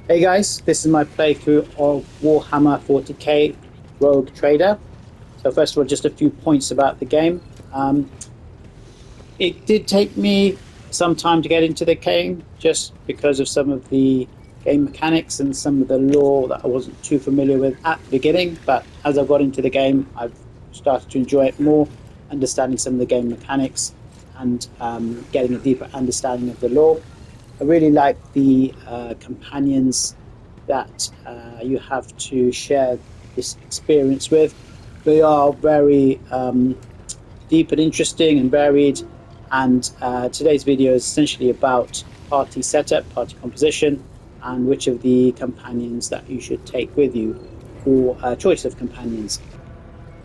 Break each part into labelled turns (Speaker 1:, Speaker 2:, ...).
Speaker 1: Hey guys, this is my playthrough of Warhammer 40k Rogue Trader. So first of all, just a few points about the game. Um, it did take me some time to get into the game just because of some of the game mechanics and some of the lore that I wasn't too familiar with at the beginning. But as I got into the game, I've started to enjoy it more, understanding some of the game mechanics and getting a deeper understanding of the lore. I really like the companions that you have to share this experience with. They are very deep and interesting and varied. And today's video is essentially about party setup, party composition, and which of the companions that you should take with you, or choice of companions.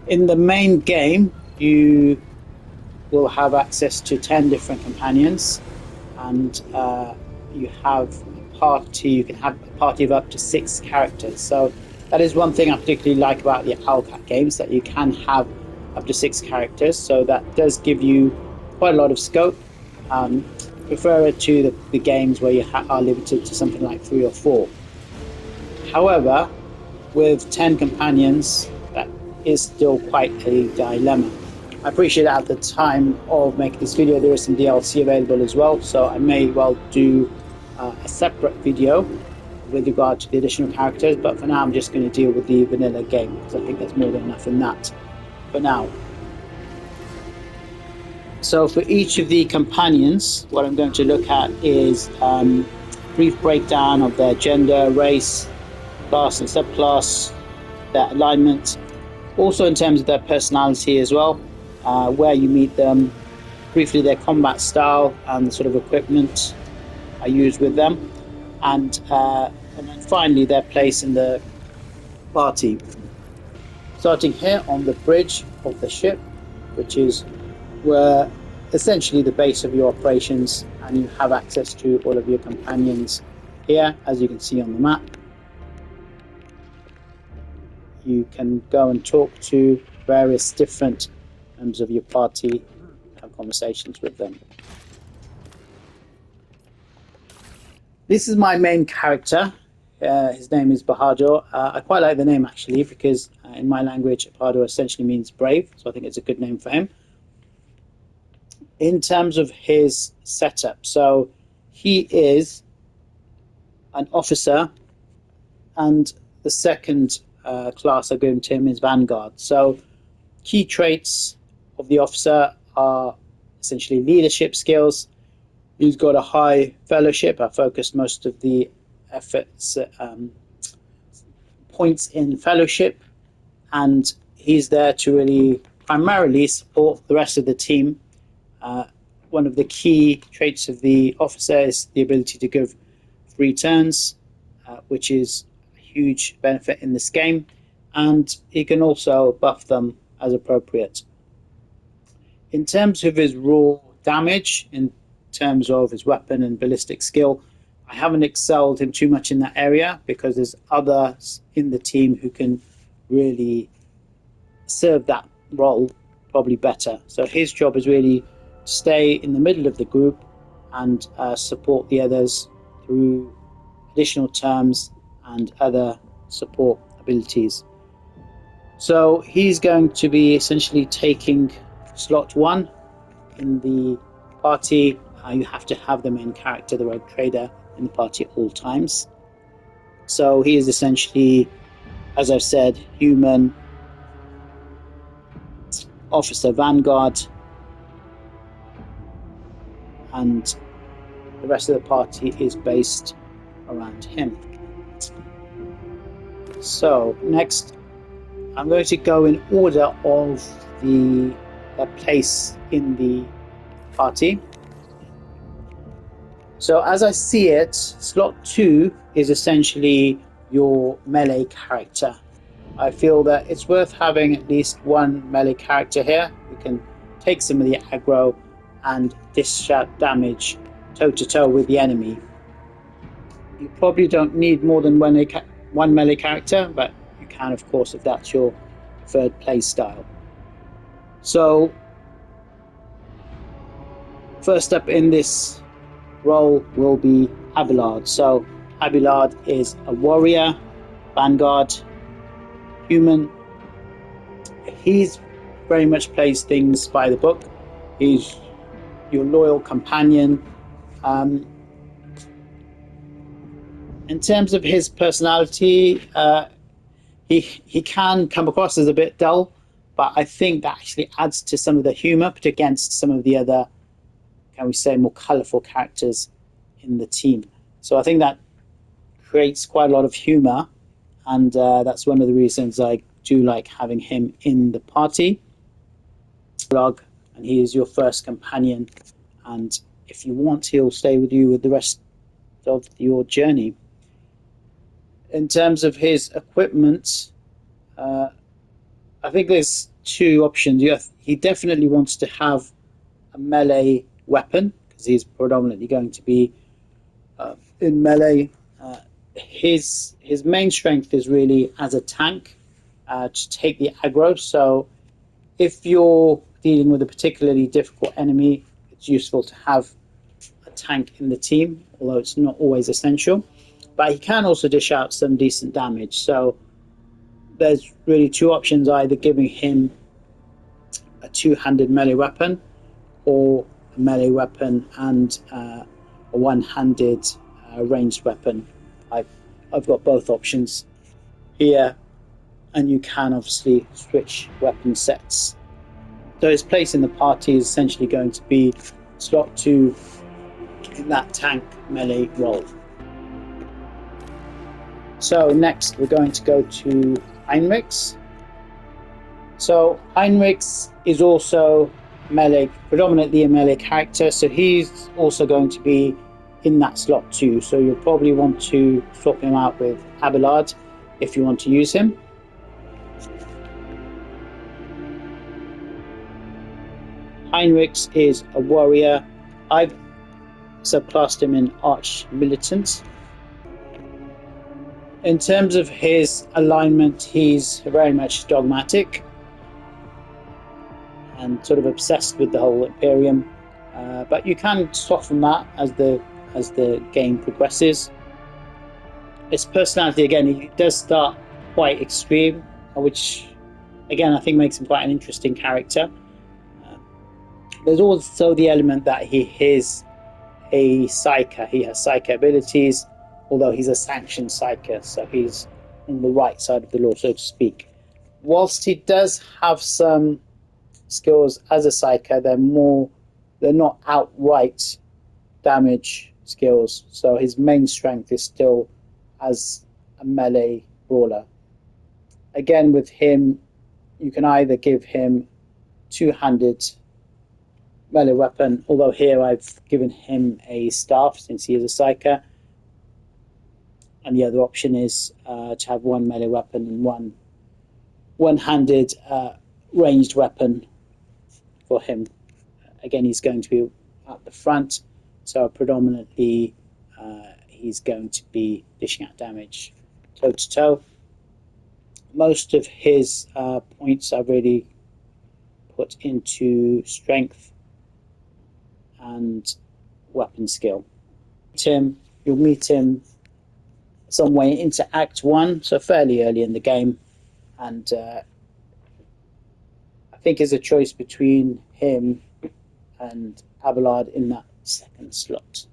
Speaker 1: In the main game, you will have access to 10 different companions, and you have a party. You can have a party of up to 6 characters. So that is one thing I particularly like about the Owlcat games, that you can have up to 6 characters. So that does give you quite a lot of scope. Prefer it to the games where you are limited to something like 3 or 4. However, with 10 companions, that is still quite a dilemma. I appreciate at the time of making this video, there is some DLC available as well, so I may well do a separate video with regard to the additional characters, but for now I'm just going to deal with the vanilla game, because I think there's more than enough in that for now. So for each of the companions, what I'm going to look at is brief breakdown of their gender, race, class and subclass, their alignment, also in terms of their personality as well, where you meet them, briefly their combat style and the sort of equipment I use with them, and then finally their place in the party. Starting here on the bridge of the ship, which is where essentially the base of your operations, and you have access to all of your companions here, as you can see on the map. You can go and talk to various different members of your party, have conversations with them. This is my main character. His name is Bahadur. I quite like the name actually, because in my language, Bahadur essentially means brave, so I think it's a good name for him. In terms of his setup, so he is an officer, and the second class I give to him is Vanguard. So key traits of the officer are essentially leadership skills. He's got a high fellowship. I focused most of the efforts points in fellowship, and he's there to really primarily support the rest of the team. One of the key traits of the officer is the ability to give free turns, which is a huge benefit in this game, and he can also buff them as appropriate. In terms of his raw damage, in terms of his weapon and ballistic skill, I haven't excelled him too much in that area, because there's others in the team who can really serve that role probably better. So his job is really to stay in the middle of the group and support the others through additional terms and other support abilities. So he's going to be essentially taking slot 1 in the party. You have to have the main character, the rogue trader, in the party at all times. So he is essentially, as I've said, human, officer, vanguard, and the rest of the party is based around him. So next, I'm going to go in order of their place in the party. So as I see it, slot 2 is essentially your melee character. I feel that it's worth having at least one melee character here who can take some of the aggro and dish out damage toe-to-toe with the enemy. You probably don't need more than one melee character, but you can, of course, if that's your preferred play style. So first up in this role will be Abelard. So Abelard is a warrior, vanguard, human. He's very much plays things by the book. He's your loyal companion. In terms of his personality, he can come across as a bit dull, but I think that actually adds to some of the humor, but against some of the other, can we say, more colorful characters in the team. So I think that creates quite a lot of humor, and that's one of the reasons I do like having him in the party. And he is your first companion, and if you want, he'll stay with you with the rest of your journey. In terms of his equipment, I think there's two options. He definitely wants to have a melee weapon because he's predominantly going to be in melee. His main strength is really as a tank to take the aggro. So if you're dealing with a particularly difficult enemy, it's useful to have a tank in the team, although it's not always essential. But he can also dish out some decent damage. So there's really two options: either giving him a two-handed melee weapon, or a melee weapon and a one-handed ranged weapon. I've got both options here, and you can obviously switch weapon sets. So his place in the party is essentially going to be slot 2 in that tank melee role. So next we're going to go to Heinrichs. So Heinrichs is also melee, predominantly a melee character, so he's also going to be in that slot too. So you'll probably want to swap him out with Abelard if you want to use him. Heinrichs is a warrior. I've subclassed him in Arch Militant. In terms of his alignment, he's very much dogmatic and sort of obsessed with the whole Imperium, but you can soften that as the game progresses. His personality, again, he does start quite extreme, which again I think makes him quite an interesting character. There's also the element that he is a psyker. He has psyker abilities, although he's a sanctioned psyker, so he's on the right side of the law, so to speak. Whilst he does have some skills as a psyker, they're not outright damage skills, so his main strength is still as a melee brawler. Again, with him, you can either give him two-handed melee weapon, although here I've given him a staff since he is a psyker, and the other option is to have one melee weapon and one-handed ranged weapon for him. Again, he's going to be at the front, so predominantly he's going to be dishing out damage toe to toe. Most of his points I've really put into strength and weapon skill. You'll meet him some way into Act 1, so fairly early in the game, and I think it's a choice between him and Abelard in that second slot.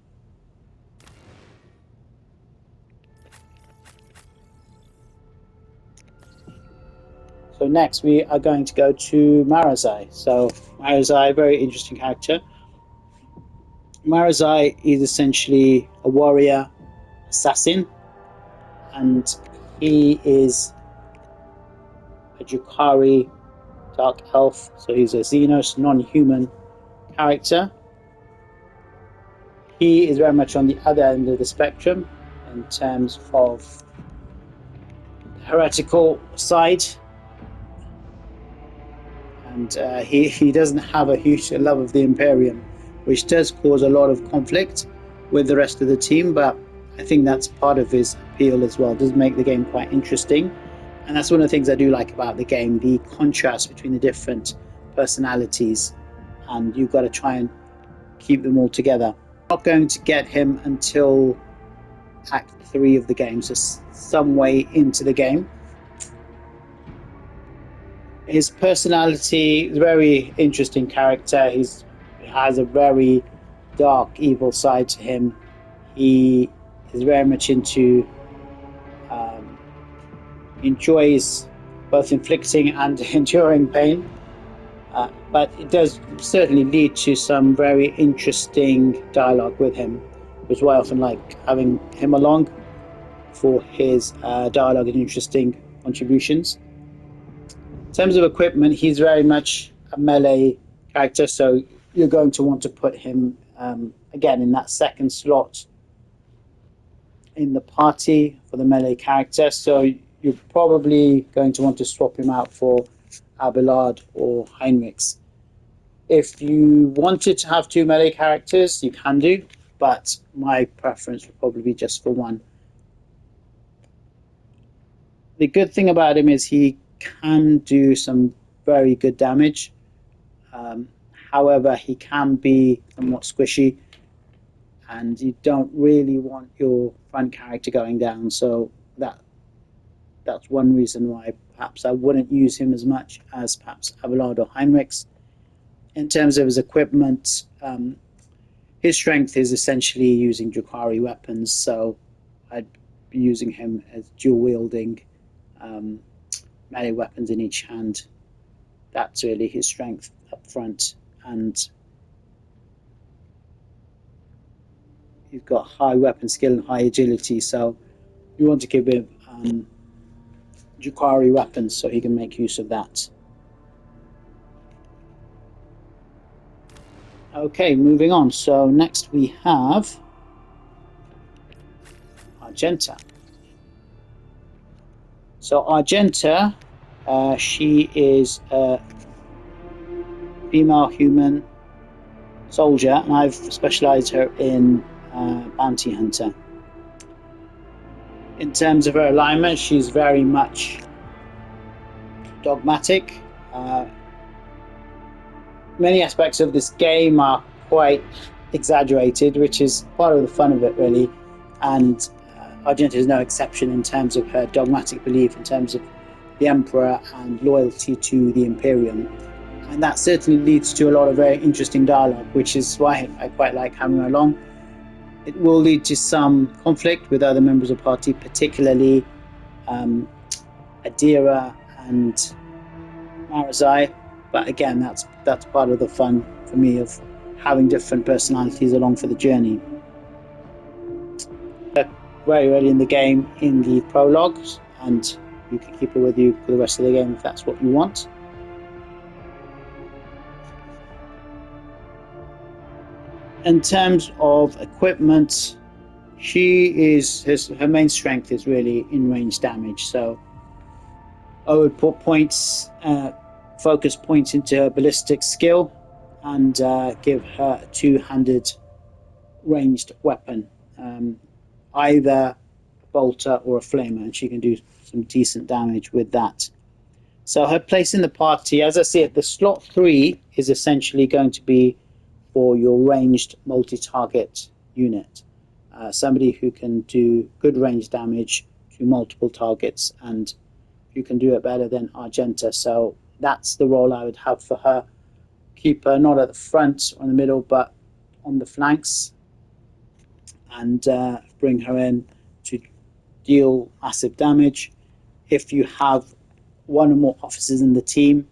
Speaker 1: So next we are going to go to Marazai. So Marazai, very interesting character. Marazai is essentially a warrior assassin, and he is a Drukhari dark elf, so he's a Xenos non-human character. He is very much on the other end of the spectrum in terms of the heretical side, and he doesn't have a huge love of the Imperium, which does cause a lot of conflict with the rest of the team, but I think that's part of his appeal as well. It does make the game quite interesting, and that's one of the things I do like about the game, the contrast between the different personalities, and you've got to try and keep them all together. I'm not going to get him until Act 3 of the game, so some way into the game. His personality is a very interesting character. He has a very dark, evil side to him. He is very much into enjoys both inflicting and enduring pain. But it does certainly lead to some very interesting dialogue with him, which is why I often like having him along for his dialogue and interesting contributions. In terms of equipment, he's very much a melee character, so you're going to want to put him again in that second slot in the party for the melee character. So you're probably going to want to swap him out for Abelard or Heinrichs. If you wanted to have two melee characters, you can do, but my preference would probably be just for one. The good thing about him is he can do some very good damage. Um, However, he can be somewhat squishy, and you don't really want your front character going down. So that's one reason why perhaps I wouldn't use him as much as perhaps Abelard or Heinrichs. In terms of his equipment, his strength is essentially using Drakari weapons, so I'd be using him as dual wielding um, melee weapons in each hand. That's really his strength up front, and he's got high weapon skill and high agility, so you want to give him Drakari weapons so he can make use of that. Okay, moving on. So next we have Argenta. So Argenta, she is a female human soldier, and I've specialized her in bounty hunter. In terms of her alignment, she's very much dogmatic. Many aspects of this game are quite exaggerated, which is part of the fun of it, really. And Argenta is no exception in terms of her dogmatic belief, in terms of the Emperor and loyalty to the Imperium. And that certainly leads to a lot of very interesting dialogue, which is why I quite like having her along. It will lead to some conflict with other members of the party, particularly Adira and Marazai. But again, that's part of the fun for me of having different personalities along for the journey. Very early in the game, in the prologues, and you can keep it with you for the rest of the game if that's what you want. In terms of equipment, her main strength is really in range damage. So I would put focus points into her ballistic skill, and give her a two-handed ranged weapon, either a bolter or a flamer, and she can do some decent damage with that. So her place in the party, as I see it, the slot 3 is essentially going to be for your ranged multi-target unit. Somebody who can do good range damage to multiple targets, and who can do it better than Argenta. So that's the role I would have for her. Keep her not at the front or in the middle, but on the flanks, and bring her in to deal massive damage. If you have one or more officers in the team,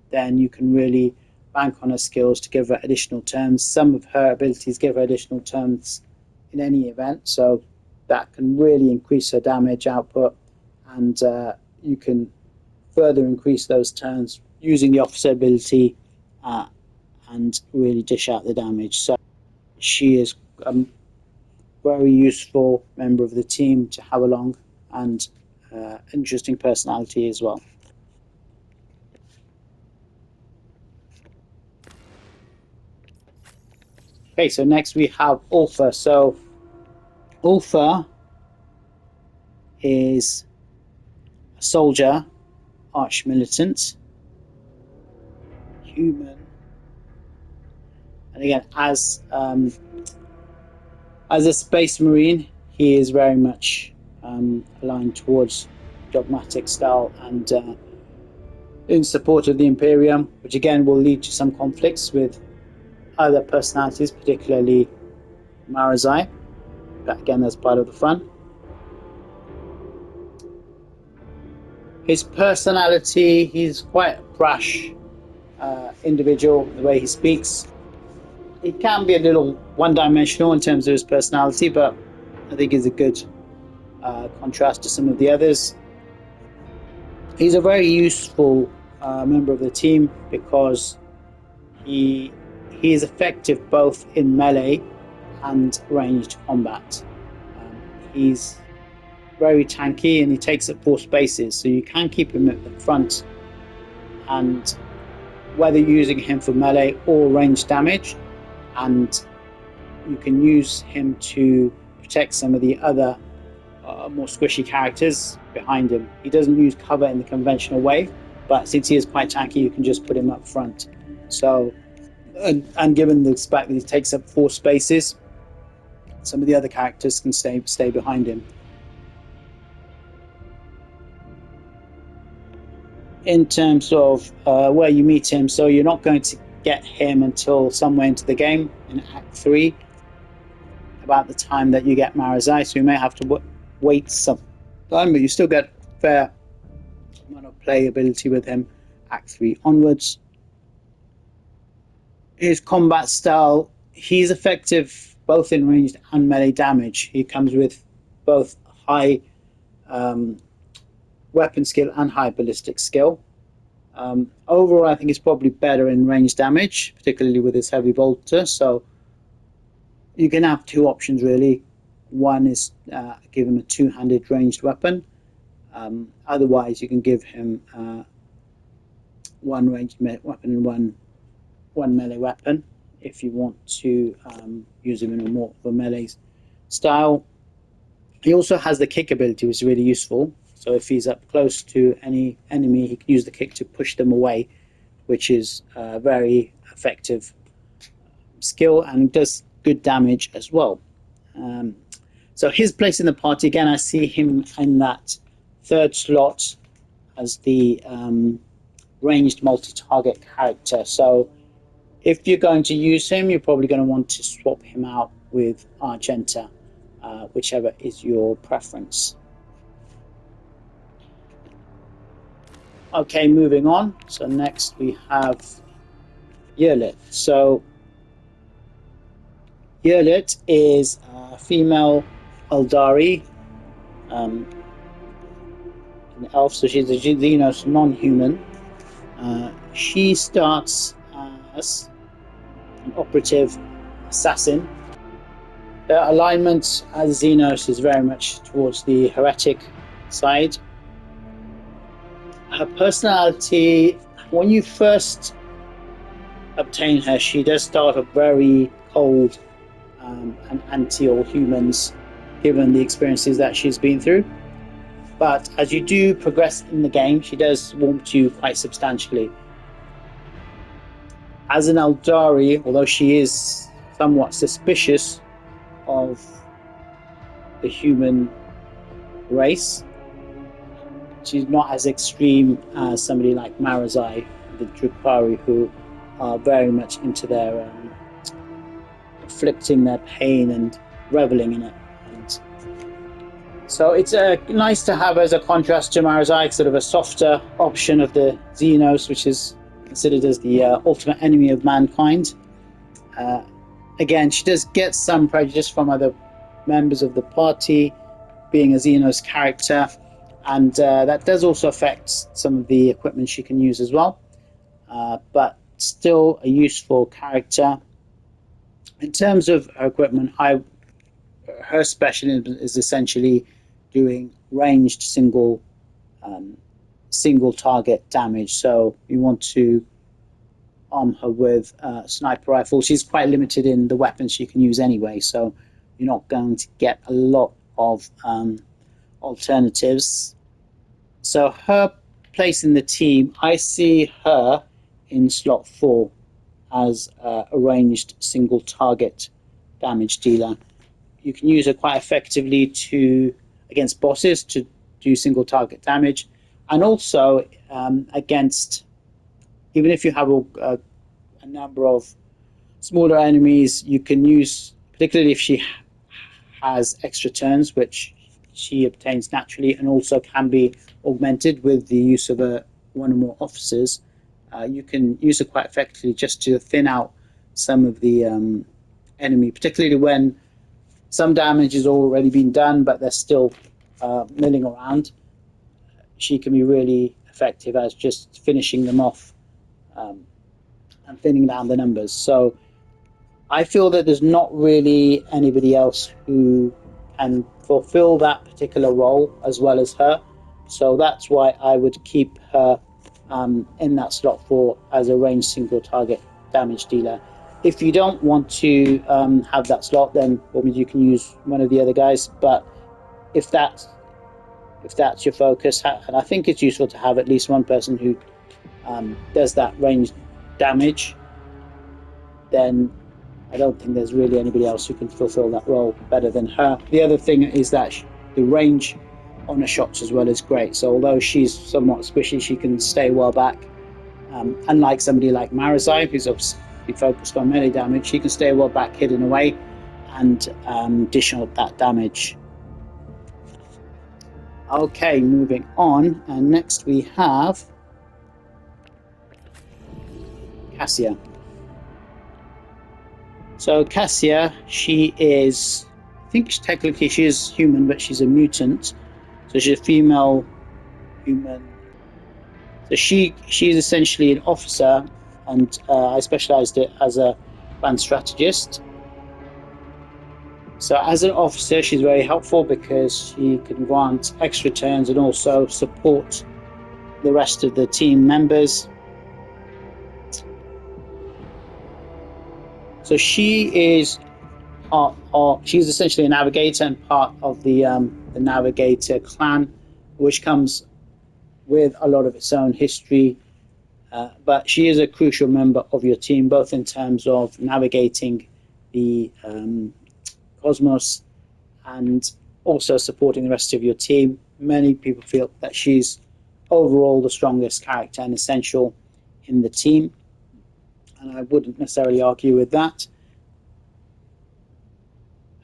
Speaker 1: then you can really bank on her skills to give her additional turns. Some of her abilities give her additional turns in any event, so that can really increase her damage output, and you can further increase those turns using the officer ability and really dish out the damage. So she is a very useful member of the team to have along, and interesting personality as well. Okay, so next we have Ulfa. So Ulfa is a soldier, arch militant, human, and again, as a space marine, he is very much aligned towards dogmatic style and in support of the Imperium, which again will lead to some conflicts with other personalities, particularly Marazai. But again, that's part of the fun. His personality, he's quite a brash individual, the way he speaks. He can be a little one-dimensional in terms of his personality, but I think he's a good contrast to some of the others. He's a very useful member of the team because he is effective both in melee and ranged combat. He's very tanky and he takes up 4 spaces, so you can keep him at the front, and whether you're using him for melee or ranged damage, and you can use him to protect some of the other more squishy characters behind him. He doesn't use cover in the conventional way, but since he is quite tanky, you can just put him up front. So, and given the fact that he takes up 4 spaces, some of the other characters can stay behind him. In terms of where you meet him, so you're not going to get him until somewhere into the game, in Act 3, about the time that you get Marazai, so you may have to wait some time, but you still get fair amount of playability with him, Act 3 onwards. His combat style, he's effective both in ranged and melee damage. He comes with both high weapon skill and high ballistic skill. Overall, I think he's probably better in range damage, particularly with his heavy bolter. So you can have 2 options really. One is give him a 2-handed ranged weapon. Otherwise, you can give him 1 ranged weapon and one melee weapon if you want to use him in a more of a melee style. He also has the kick ability, which is really useful. So if he's up close to any enemy, he can use the kick to push them away, which is a very effective skill and does good damage as well. So his place in the party, again, I see him in that 3rd slot as the ranged multi-target character. So if you're going to use him, you're probably going to want to swap him out with Argenta, whichever is your preference. Okay, moving on. So next we have Yurlit. So Yurlit is a female Eldari, an elf, so she's a Xenos non-human. She starts as an operative assassin. Her alignment as Xenos is very much towards the heretic side. Her personality, when you first obtain her, she does start off very cold and anti all humans, given the experiences that she's been through. But as you do progress in the game, she does warm to you quite substantially. As an Eldari, although she is somewhat suspicious of the human race, she's not as extreme as somebody like Marazai, the Drukari, who are very much into their inflicting their pain and reveling in it. And so it's nice to have as a contrast to Marazai, sort of a softer option of the Xenos, which is considered as the ultimate enemy of mankind. Again, she does get some prejudice from other members of the party, being a Xenos character, and that does also affect some of the equipment she can use as well, but still a useful character. In terms of her equipment, her specialism is essentially doing ranged single target damage. So you want to arm her with a sniper rifle. She's quite limited in the weapons she can use anyway, so you're not going to get a lot of alternatives. So her place in the team, I see her in slot 4 as a ranged single target damage dealer. you can use her quite effectively against bosses to do single target damage, and also against, even if you have a number of smaller enemies, you can use, particularly if she has extra turns, which she obtains naturally, and also can be augmented with the use of one or more officers. You can use it quite effectively just to thin out some of the enemy, particularly when some damage has already been done, but they're still milling around. She can be really effective as just finishing them off and thinning down the numbers. So I feel that there's not really anybody else who can fulfill that particular role as well as her. So that's why I would keep her in that slot 4 as a ranged single target damage dealer. If you don't want to have that slot, then you can use one of the other guys. But if that's your focus, and I think it's useful to have at least one person who does that ranged damage, then I don't think there's really anybody else who can fulfill that role better than her. The other thing is that the range on her shots as well is great. So although she's somewhat squishy, she can stay well back. Unlike somebody like Marazai, who's obviously focused on melee damage, she can stay well back, hidden away, and dish out that damage. Okay, moving on. And next we have Cassia. So Cassia, she is, I think technically she is human, but she's a mutant. So she's a female human. So she's essentially an officer, and I specialized it as a band strategist. So as an officer, she's very helpful because she can grant extra turns and also support the rest of the team members. So she's essentially a navigator and part of the navigator clan, which comes with a lot of its own history. But she is a crucial member of your team, both in terms of navigating the cosmos and also supporting the rest of your team. Many people feel that she's overall the strongest character and essential in the team, and I wouldn't necessarily argue with that.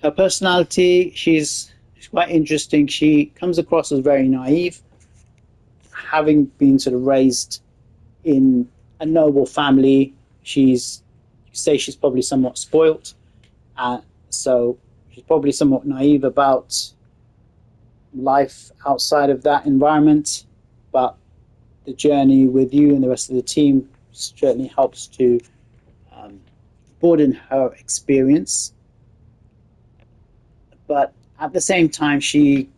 Speaker 1: Her personality, she's quite interesting. She comes across as very naive, having been sort of raised in a noble family. She's probably somewhat spoilt, so she's probably somewhat naive about life outside of that environment, but the journey with you and the rest of the team certainly helps to broaden her experience. But at the same time, she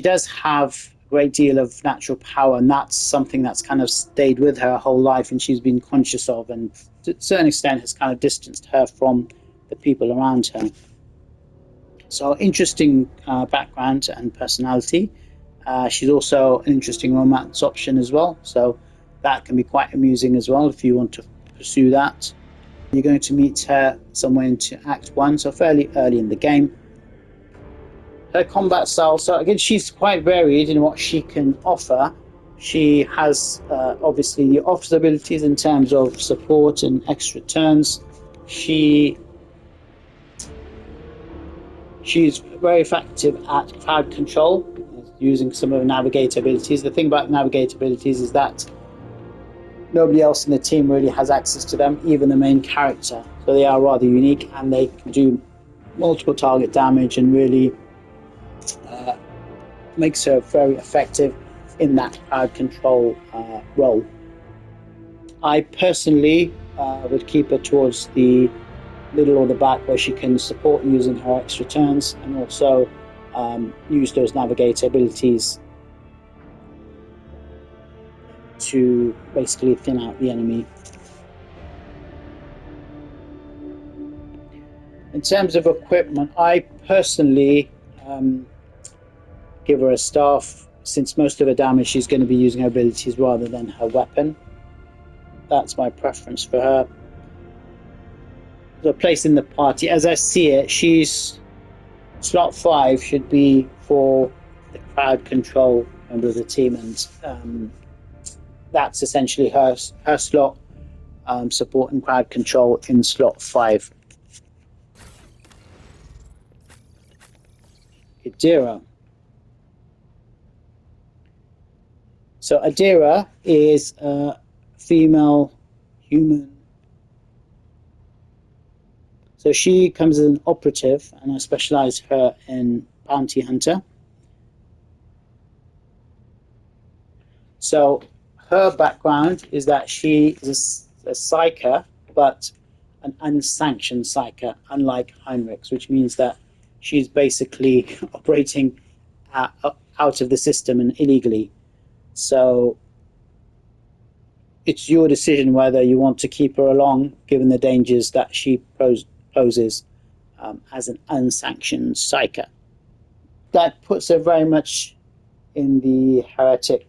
Speaker 1: does have a great deal of natural power, and that's something that's kind of stayed with her whole life, and she's been conscious of, and to a certain extent has kind of distanced her from the people around her. So interesting background and personality. She's also an interesting romance option as well, so that can be quite amusing as well if you want to pursue that. You're going to meet her somewhere into Act 1, so fairly early in the game. Her combat style, so again, she's quite varied in what she can offer. She has obviously the officer abilities in terms of support and extra turns. She's very effective at crowd control, using some of her navigator abilities. The thing about navigator abilities is that nobody else in the team really has access to them, even the main character. So they are rather unique, and they can do multiple target damage and really makes her very effective in that crowd control role. I personally would keep her towards the middle or the back, where she can support using her extra turns and also use those navigator abilities to basically thin out the enemy. In terms of equipment, I personally give her a staff, since most of her damage she's going to be using her abilities rather than her weapon. That's my preference for her. the place in the party, as I see it, she's slot 5 should be for the crowd control member of the team, and that's essentially her slot, supporting crowd control in slot 5. Adira. So Adira is a female human. So she comes as an operative, and I specialize her in bounty hunter. So her background is that she is a psyker, but an unsanctioned psyker, unlike Heinrichs, which means that she's basically operating out of the system and illegally. So it's your decision whether you want to keep her along, given the dangers that she poses as an unsanctioned psyker. That puts her very much in the heretic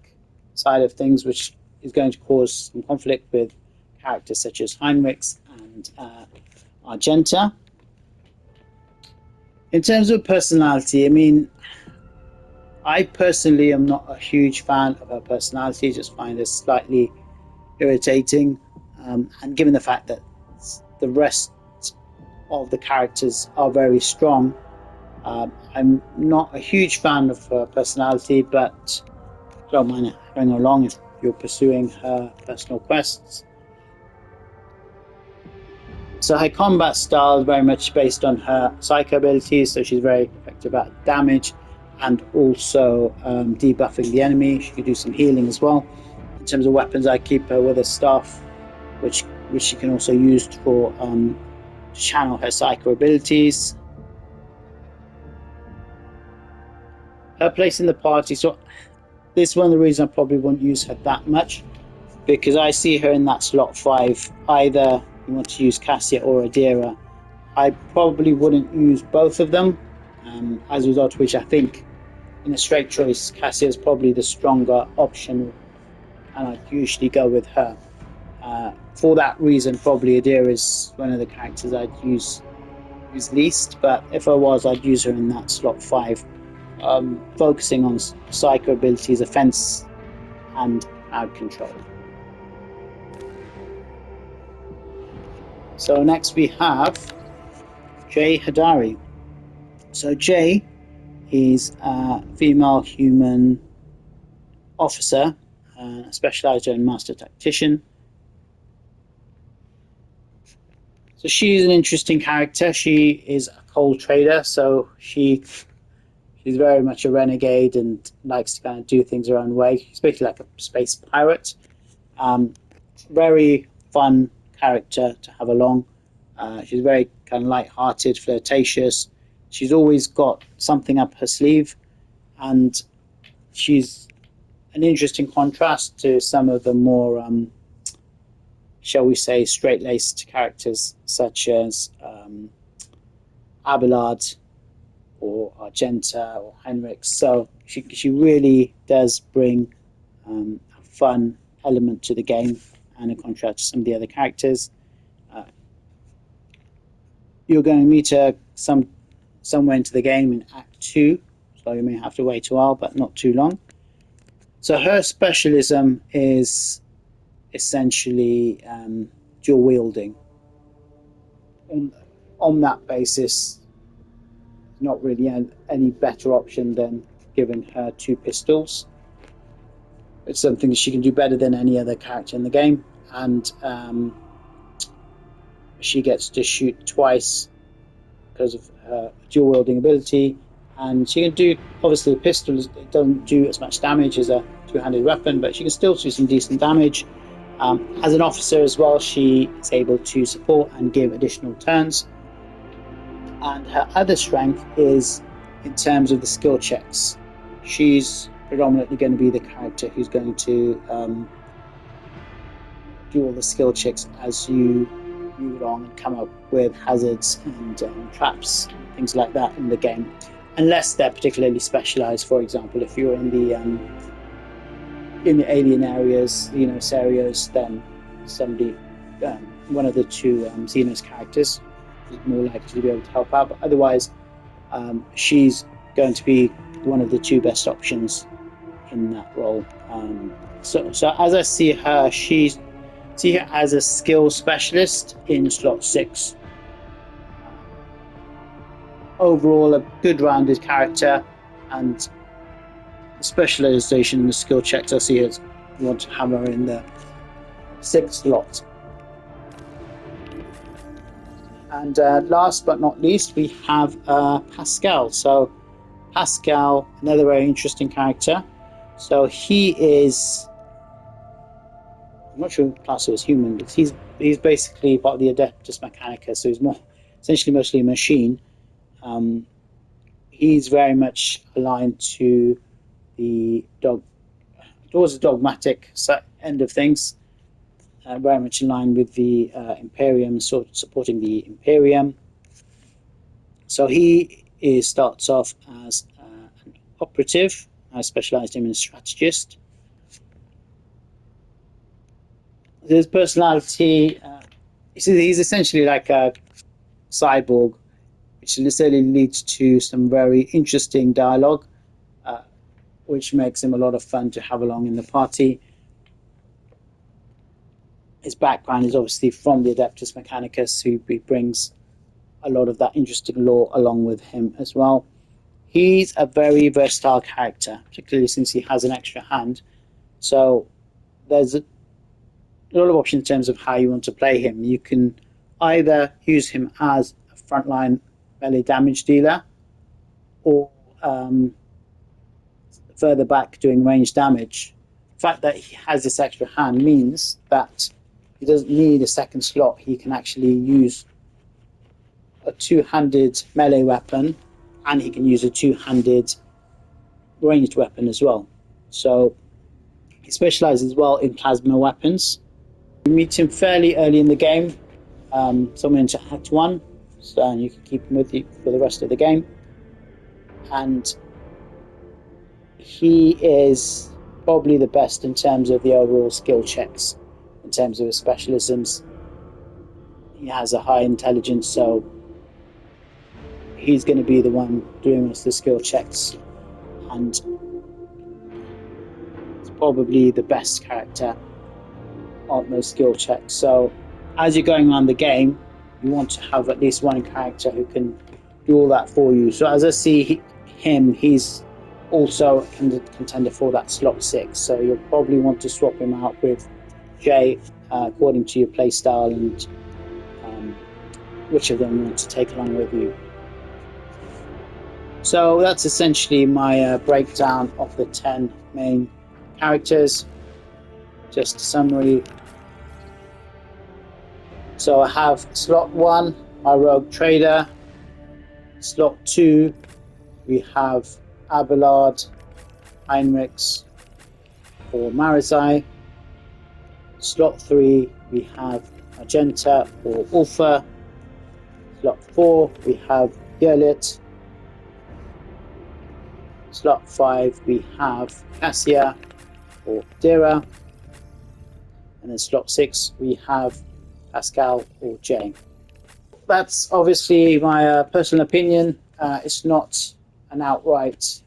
Speaker 1: side of things, which is going to cause some conflict with characters such as Heinrichs and Argenta. In terms of personality, I mean, I personally am not a huge fan of her personality, just find her slightly irritating. And given the fact that the rest of the characters are very strong, I'm not a huge fan of her personality, but I don't mind having her along if you're pursuing her personal quests. So her combat style is very much based on her psycho abilities, so she's very effective at damage and also debuffing the enemy. She can do some healing as well. In terms of weapons, I keep her with a staff, which she can also use for channel her psycho abilities. Her place in the party, so this is one of the reasons I probably won't use her that much, because I see her in that slot 5. Either you want to use Cassia or Adira. I probably wouldn't use both of them, as a result of which I think in a straight choice, Cassia is probably the stronger option, and I'd usually go with her. For that reason, probably Adira is one of the characters I'd use least, but if I was, I'd use her in that slot 5, focusing on psycho abilities, offense, and crowd control. So next we have Jay Hadari. So Jay is a female human officer, specialized in master tactician. So she's an interesting character. She is a cold trader, so she's very much a renegade and likes to kind of do things her own way. She's basically like a space pirate. Very fun character to have along. She's very kind of light-hearted, flirtatious. She's always got something up her sleeve, and she's an interesting contrast to some of the more, shall we say, straight-laced characters such as Abelard or Argenta or Heinrich. So she really does bring a fun element to the game, and in contrast to some of the other characters. You're going to meet her somewhere into the game in Act 2, so you may have to wait a while, but not too long. So her specialism is essentially dual wielding. On that basis, not really any better option than giving her 2 pistols. It's something that she can do better than any other character in the game, and she gets to shoot twice because of her dual wielding ability, and she can do, obviously a pistol it doesn't do as much damage as a two-handed weapon, but she can still do some decent damage. As an officer as well, she is able to support and give additional turns, and her other strength is in terms of the skill checks. She's predominantly going to be the character who's going to do all the skill checks as you move along and come up with hazards and traps and things like that in the game, unless they're particularly specialized. For example, if you're in the alien areas, Xenos areas, then somebody, one of the 2 Xenos characters is more likely to be able to help out. But otherwise, she's going to be one of the two best options in that role. So as I see her, see her as a skill specialist in slot 6. Overall, a good rounded character, and specialization in the skill checks I see as want to have her in the 6th slot. And last but not least, we have Pascal. So Pascal, another very interesting character. So he is, I'm not sure class as human, but he's basically part of the Adeptus Mechanica. So he's essentially mostly a machine. He's very much aligned to towards the dogmatic end of things. Very much in line with the Imperium, supporting the Imperium. So he starts off as an operative. I specialized him in a strategist. His personality, he's essentially like a cyborg, which necessarily leads to some very interesting dialogue, which makes him a lot of fun to have along in the party. His background is obviously from the Adeptus Mechanicus, who brings a lot of that interesting lore along with him as well. He's a very versatile character, particularly since he has an extra hand. So there's a lot of options in terms of how you want to play him. You can either use him as a frontline melee damage dealer, or further back doing range damage. The fact that he has this extra hand means that he doesn't need a second slot. He can actually use a two-handed melee weapon, and he can use a two-handed ranged weapon as well. So he specializes well in plasma weapons. You meet him fairly early in the game, somewhere into Act 1, so you can keep him with you for the rest of the game. And he is probably the best in terms of the overall skill checks, in terms of his specialisms. He has a high intelligence, so he's going to be the one doing most of the skill checks, and it's probably the best character on those skill checks. So as you're going around the game, you want to have at least one character who can do all that for you. So as I see him, he's also a contender for that slot 6. So you'll probably want to swap him out with Jay according to your playstyle and which of them you want to take along with you. So that's essentially my breakdown of the 10 main characters. Just a summary. So I have slot 1, my rogue trader. Slot 2, we have Abelard, Heinrichs, or Marizai. Slot 3, we have Magenta or Ulfa. Slot 4, we have Yerlit. Slot 5, we have Cassia or Dira. And then slot 6, we have Pascal or Jay. That's obviously my personal opinion. It's not outright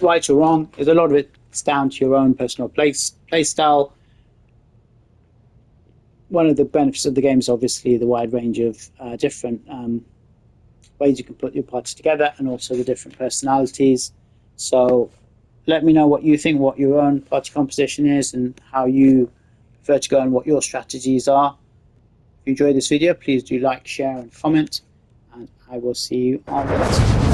Speaker 1: right or wrong. There's a lot of it's down to your own personal play style. One of the benefits of the game is obviously the wide range of different ways you can put your party together, and also the different personalities. So let me know what you think, what your own party composition is, and how you prefer to go, and what your strategies are. If you enjoyed this video, please do like, share, and comment, and I will see you on the next one.